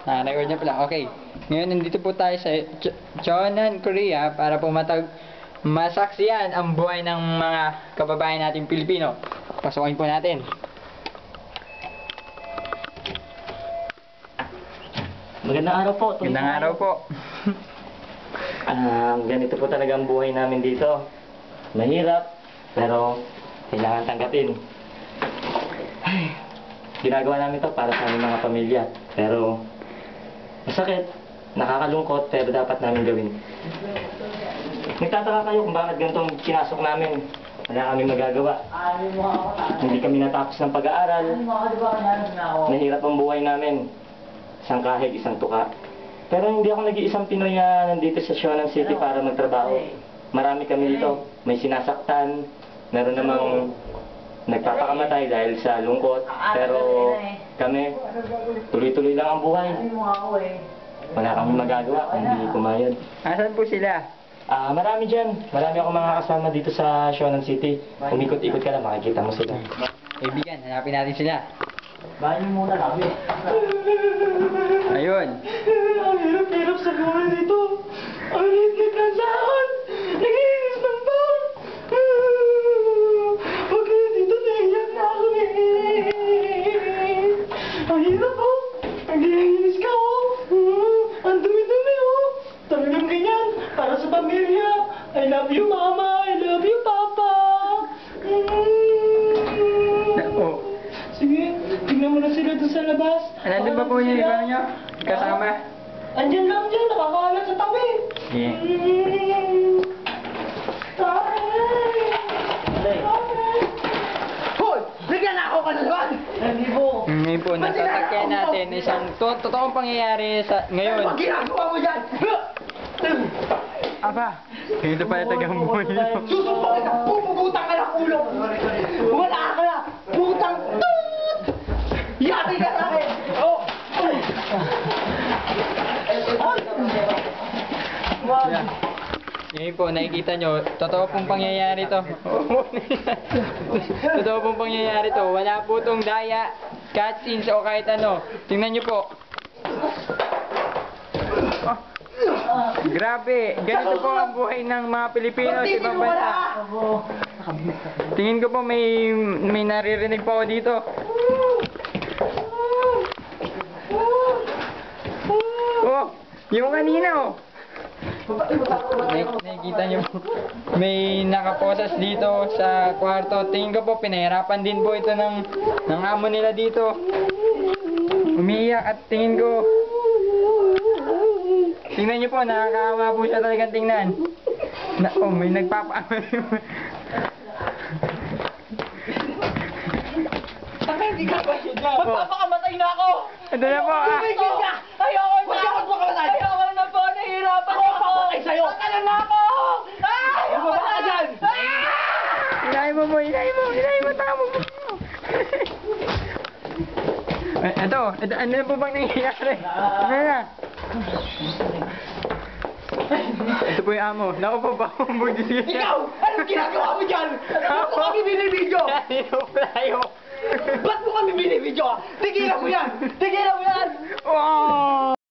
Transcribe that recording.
Naka-record niya pala. Okay. Ngayon, nandito po tayo sa Cheonan, Korea para po masaksiyan ang buhay ng mga kababayan nating Pilipino. Pasukin po natin. Magandang araw po. Magandang araw po. Ganito po talaga ang buhay namin dito. Mahirap, pero kailangan tanggapin. Ay, ginagawa namin to para sa aming mga pamilya. Pero masakit, nakakalungkot, pero dapat namin gawin. Nagtataka kayo kung bakit ganito ang kinasok namin. Wala kaming magagawa. Hindi kami natapos ng pag-aaral. Nahirap ang buhay namin. Isang kahig, isang tuka. Pero hindi ako nag-iisang Pinoy na nandito sa Cheonan City para magtrabaho. Marami kami dito. May sinasaktan. Meron namang nagpapakamatay dahil sa lungkot. Pero kami, tuloy-tuloy lang ang buhay. Wala kami magagawa kung hindi kumayod. Asan po sila? Marami dyan. Marami akong mga kasama dito sa Cheonan City. Umikot-ikot ka lang, makikita mo sila. Kaibigan, hanapin natin sila. Bahan niyo muna kami. Ayun. Ang hirap-hirap sa buhay dito. Ang liit-liit ng sahod. Nag-iinis ng bawal. Pag dito, naiyak na ako. Ang hirap oh. Nag-iinis ka oh. Ang dumi-dumi oh. Talagang ganyan. Para sa pamilya. I love you mama. I love you papa. Oh. Sige, tingnan mo na sila doon sa labas. Nandun ba po yung iba nyo? Kasama? Andyan lang dyan, nakakalat sa tabi. Yeah. Hoy! Bigyan na ako kanulan! Hindi po. Ngayon po, natatagyan natin isang totoong pangyayari sa ngayon. Ano ginagawa mo dyan? Aba, ganito pala tagang buhay nyo. Susumpang ka! Pupugutang ka ng ulo! Wala ka na! Putang toot! Yati ka sa akin! Oh! Yeah. Ngayon po, nakikita nyo, totoo pong pangyayari to. Totoo pong pangyayari to. Wala po tong daya, cutscenes o kahit ano. Tingnan nyo po. Grabe, ganito po ang buhay ng mga Pilipino sa ibang bansa. Tingin ko po may naririnig pa ako dito. Oh, yung kanina oh. Nakikita nyo po, may nakaposas dito sa kwarto. Tingin ko po, pinahirapan din po ito ng amo nila dito. Umiiyak at tingin ko, tingnan nyo po, nakakaawa po siya talagang tingnan. May nagpapaawa. Hindi ka ba yun? Magpapakamatay na ako! Ito na po Tumigil ka! Ayoko na! Ayoko na po! Nahihirapan ako! Papakay sa'yo! Pagkalan na ako! Ayoko na dyan! Ilahin mo, tama mo. Ito, ano po bang nangyayari? Ano na? Ito po yung amo. Naku po ba? Ikaw! Anong ginagawa mo dyan? Ba't mo kami binibidyo? Ba't mo kami binibidyo? Tigilan mo yan! Tigilan mo yan! Wow!